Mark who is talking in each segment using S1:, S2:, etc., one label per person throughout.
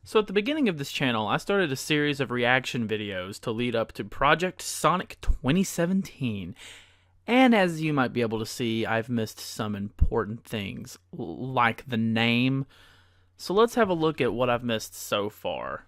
S1: So at the beginning of this channel, I started a series of reaction videos to lead up to Project Sonic 2017. And as you might be able to see, I've missed some important things, like the name. So let's have a look at what I've missed so far.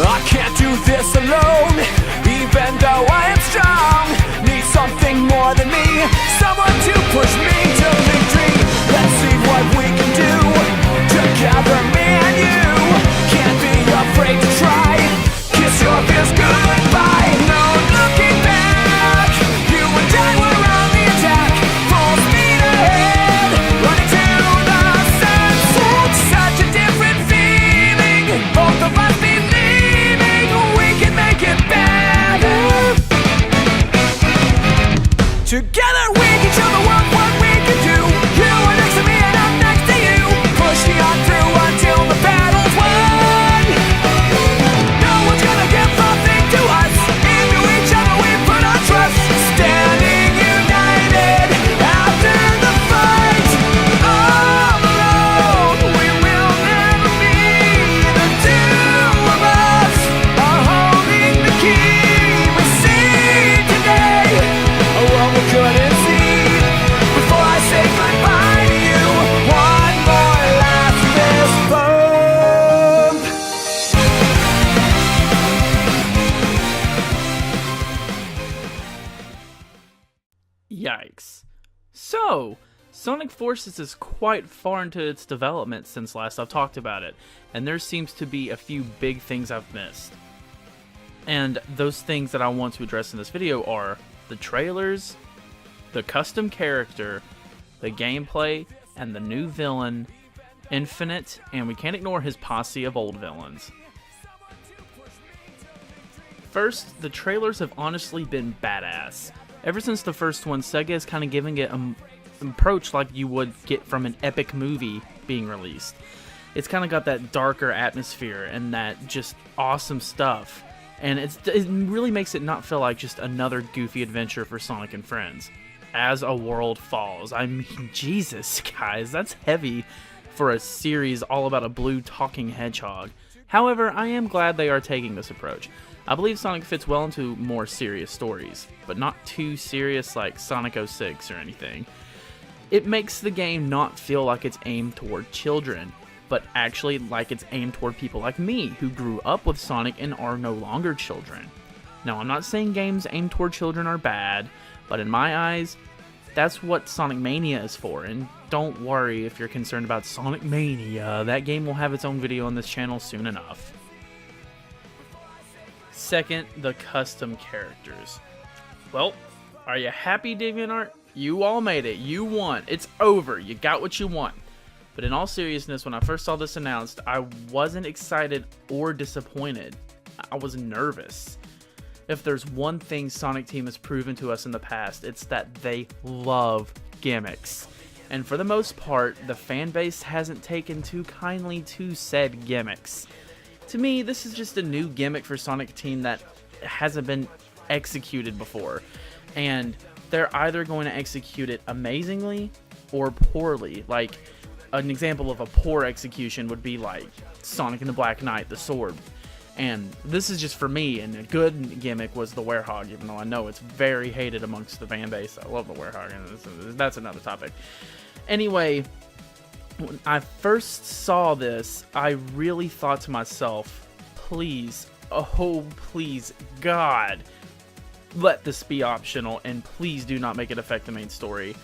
S2: I can't do this alone, even though I am strong. Need something more than me, someone to push me to victory. Let's see what we can do together, me and you. Can't be afraid to try, kiss your fears goodbye. No looking back, you and I were on the attack. Full speed ahead, running to the sunset. Such a different feeling, both of us believing we can make it better. Together we can show the world what we can do. You are next to me and I'm next to you, pushing on through until the battle's won. No one's gonna give a thing to us. Into each other we put our trust, standing united after the fight. All alone we will never be. The two of us are holding the key. We see today what we couldn't see. Before I say goodbye to you, one more last fist bump.
S1: Yikes. So, Sonic Forces is quite far into its development since last I've talked about it, and there seems to be a few big things I've missed. And those things that I want to address in this video are the trailers, the custom character, the gameplay, and the new villain, Infinite, and we can't ignore his posse of old villains. First, the trailers have honestly been badass. Ever since the first one, Sega is kind of giving it an approach like you would get from an epic movie being released. It's kind of got that darker atmosphere and that just awesome stuff. And it really makes it not feel like just another goofy adventure for Sonic and friends. As a World Falls. I mean, Jesus, guys, that's heavy for a series all about a blue talking hedgehog. However, I am glad they are taking this approach. I believe Sonic fits well into more serious stories, but not too serious like Sonic 06 or anything. It makes the game not feel like it's aimed toward children, but actually like it's aimed toward people like me, who grew up with Sonic and are no longer children. Now, I'm not saying games aimed toward children are bad, but in my eyes, that's what Sonic Mania is for, and don't worry if you're concerned about Sonic Mania, that game will have its own video on this channel soon enough. Second, the custom characters. Well, are you happy, DeviantArt? You all made it, you won, it's over, you got what you want. But in all seriousness, when I first saw this announced, I wasn't excited or disappointed. I was nervous. If there's one thing Sonic Team has proven to us in the past, it's that they love gimmicks. And for the most part, the fan base hasn't taken too kindly to said gimmicks. To me, this is just a new gimmick for Sonic Team that hasn't been executed before. And they're either going to execute it amazingly or poorly. Like, an example of a poor execution would be like Sonic and the Black Knight, the sword. And this is just for me, and a good gimmick was the Werehog, even though I know it's very hated amongst the fan base. I love the Werehog, and that's another topic. Anyway, when I first saw this, I really thought to myself, please, oh please, God, let this be optional, and please do not make it affect the main story.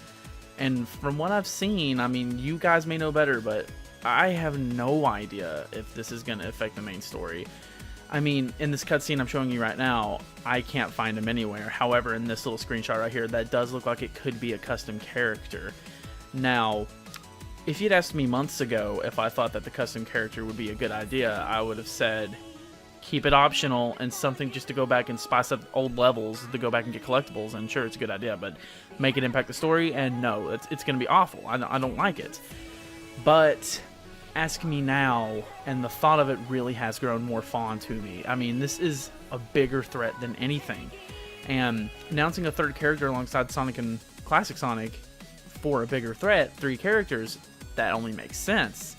S1: And from what I've seen, I mean, you guys may know better, but I have no idea if this is going to affect the main story. I mean, in this cutscene I'm showing you right now, I can't find him anywhere. However, in this little screenshot right here, that does look like it could be a custom character. Now, if you'd asked me months ago if I thought that the custom character would be a good idea, I would have said, keep it optional and something just to go back and spice up old levels to go back and get collectibles, and sure, it's a good idea, but make it impact the story, and no, it's going to be awful. I don't like it. But ask me now, and the thought of it really has grown more fond to me. I mean, this is a bigger threat than anything. And announcing a third character alongside Sonic and Classic Sonic for a bigger threat, 3 characters, that only makes sense.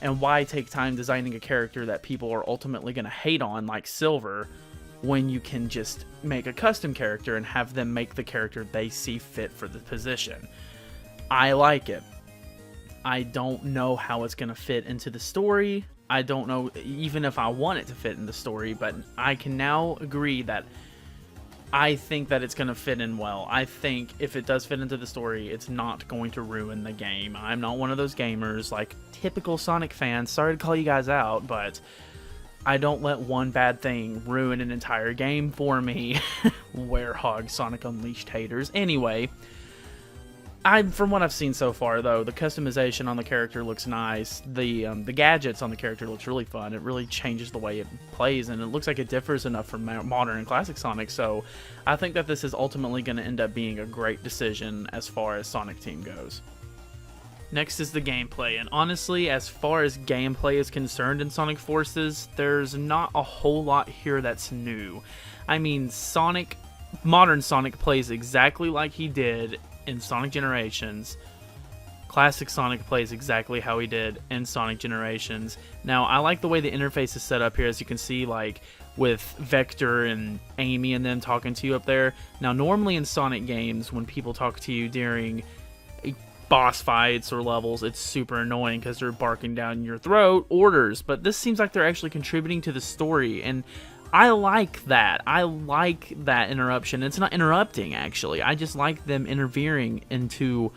S1: And why take time designing a character that people are ultimately going to hate on, like Silver, when you can just make a custom character and have them make the character they see fit for the position? I like it. I don't know how it's going to fit into the story. I don't know even if I want it to fit in the story, but I can now agree that I think that it's going to fit in well. I think if it does fit into the story, it's not going to ruin the game. I'm not one of those gamers, like typical Sonic fans. Sorry to call you guys out, but I don't let one bad thing ruin an entire game for me. Werehog Sonic Unleashed haters. Anyway, from what I've seen so far, though, the customization on the character looks nice. The gadgets on the character looks really fun. It really changes the way it plays, and it looks like it differs enough from modern and classic Sonic. So I think that this is ultimately going to end up being a great decision as far as Sonic Team goes. Next is the gameplay, and honestly, as far as gameplay is concerned in Sonic Forces, there's not a whole lot here that's new. I mean, modern Sonic plays exactly like he did in Sonic Generations. Classic Sonic plays exactly how he did in Sonic Generations. Now, I like the way the interface is set up here, as you can see, like with Vector and Amy and them talking to you up there. Now, normally in Sonic games, when people talk to you during boss fights or levels, it's super annoying because they're barking down your throat orders, but this seems like they're actually contributing to the story, and I like that. I like that interruption. It's not interrupting, actually. I just like them interfering into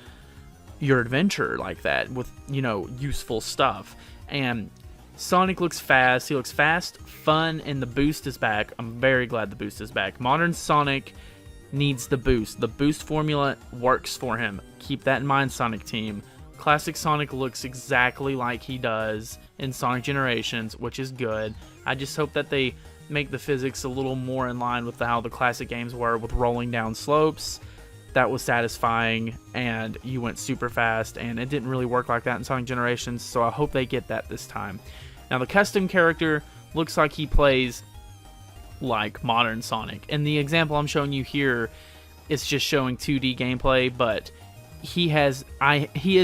S1: your adventure like that with, useful stuff. And Sonic looks fast. He looks fast, fun, and the boost is back. I'm very glad the boost is back. Modern Sonic needs the boost. The boost formula works for him. Keep that in mind, Sonic Team. Classic Sonic looks exactly like he does in Sonic Generations, which is good. I just hope that they make the physics a little more in line with how the classic games were, with rolling down slopes. That was satisfying, and you went super fast, and it didn't really work like that in Sonic Generations, so I hope they get that this time. Now, the custom character looks like he plays like modern Sonic, and the example I'm showing you here is just showing 2D gameplay, but he is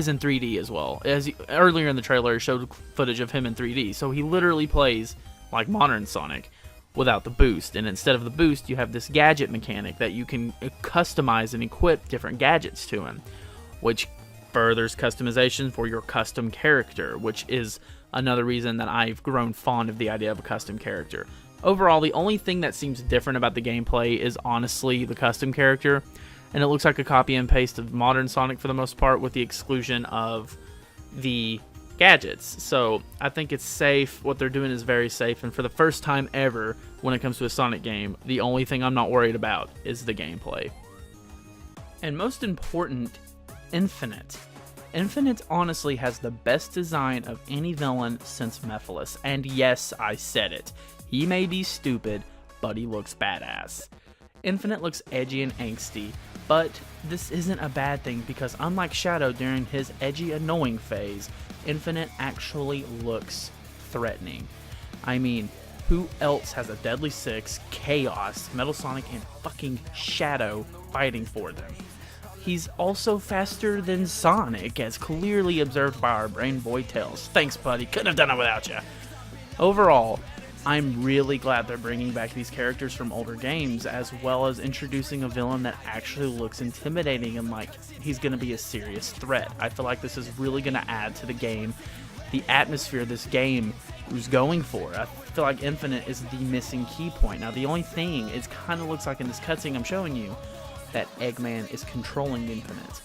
S1: in 3D as well. Earlier in the trailer, it showed footage of him in 3D, so he literally plays like modern Sonic without the boost. And instead of the boost, you have this gadget mechanic that you can customize and equip different gadgets to him, which furthers customization for your custom character, which is another reason that I've grown fond of the idea of a custom character. Overall, the only thing that seems different about the gameplay is honestly the custom character, and it looks like a copy and paste of modern Sonic for the most part, with the exclusion of the gadgets. So I think it's safe. What they're doing is very safe, and for the first time ever when it comes to a Sonic game, the only thing I'm not worried about is the gameplay. And most important, Infinite. Infinite honestly has the best design of any villain since Mephiles, and yes, I said it. He may be stupid, but he looks badass. Infinite looks edgy and angsty, but this isn't a bad thing, because unlike Shadow during his edgy annoying phase, Infinite actually looks threatening. I mean, who else has a Deadly Six, Chaos, Metal Sonic, and fucking Shadow fighting for them? He's also faster than Sonic, as clearly observed by our brain boy Tails. Thanks, buddy. Couldn't have done it without you. Overall, I'm really glad they're bringing back these characters from older games, as well as introducing a villain that actually looks intimidating and like he's going to be a serious threat. I feel like this is really going to add to the game, the atmosphere this game was going for. I feel like Infinite is the missing key point. Now, the only thing, it kind of looks like in this cutscene I'm showing you, that Eggman is controlling Infinite.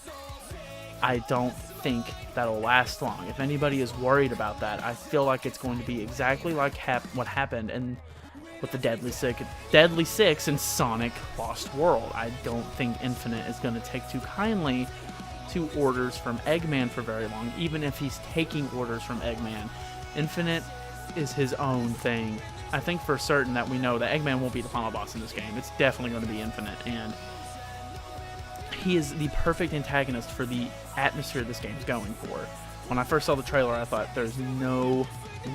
S1: I don't think that'll last long. If anybody is worried about that, I feel like it's going to be exactly like what happened with the Deadly Six in Sonic Lost World. I don't think Infinite is going to take too kindly to orders from Eggman for very long, even if he's taking orders from Eggman. Infinite is his own thing. I think for certain that we know that Eggman won't be the final boss in this game. It's definitely going to be Infinite, and he is the perfect antagonist for the atmosphere this game's going for. When I first saw the trailer, I thought, there's no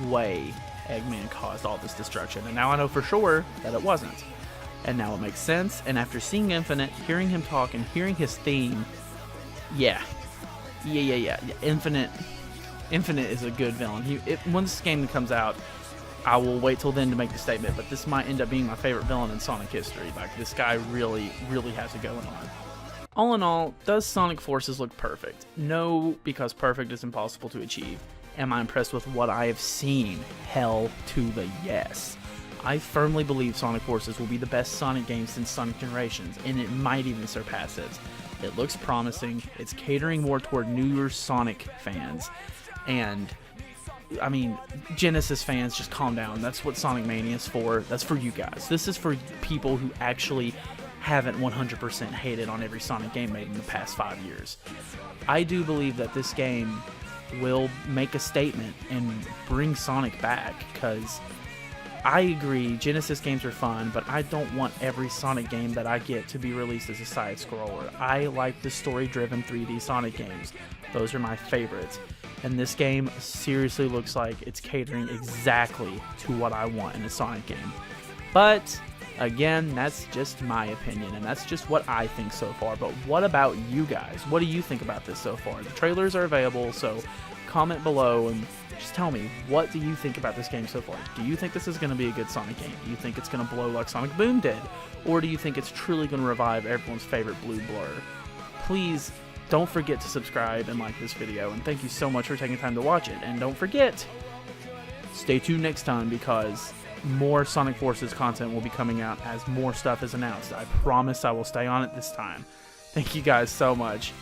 S1: way Eggman caused all this destruction. And now I know for sure that it wasn't. And now it makes sense. And after seeing Infinite, hearing him talk, and hearing his theme, yeah. Infinite is a good villain. Once this game comes out, I will wait till then to make the statement, but this might end up being my favorite villain in Sonic history. Like, this guy really has it going on. All in all, does Sonic Forces look perfect? No, because perfect is impossible to achieve. Am I impressed with what I have seen? Hell to the yes. I firmly believe Sonic Forces will be the best Sonic game since Sonic Generations, and it might even surpass it. It looks promising, it's catering more toward newer Sonic fans, and I mean, Genesis fans, just calm down. That's what Sonic Mania is for. That's for you guys. This is for people who actually haven't 100% hated on every Sonic game made in the past 5 years. I do believe that this game will make a statement and bring Sonic back, because I agree, Genesis games are fun, but I don't want every Sonic game that I get to be released as a side-scroller. I like the story-driven 3D Sonic games. Those are my favorites. And this game seriously looks like it's catering exactly to what I want in a Sonic game. But, again, that's just my opinion, and that's just what I think so far. But what about you guys? What do you think about this so far? The trailers are available, so comment below and just tell me, what do you think about this game so far? Do you think this is going to be a good Sonic game? Do you think it's going to blow like Sonic Boom did? Or do you think it's truly going to revive everyone's favorite blue blur? Please don't forget to subscribe and like this video, and thank you so much for taking time to watch it. And don't forget, stay tuned next time, because more Sonic Forces content will be coming out as more stuff is announced. I promise I will stay on it this time. Thank you guys so much.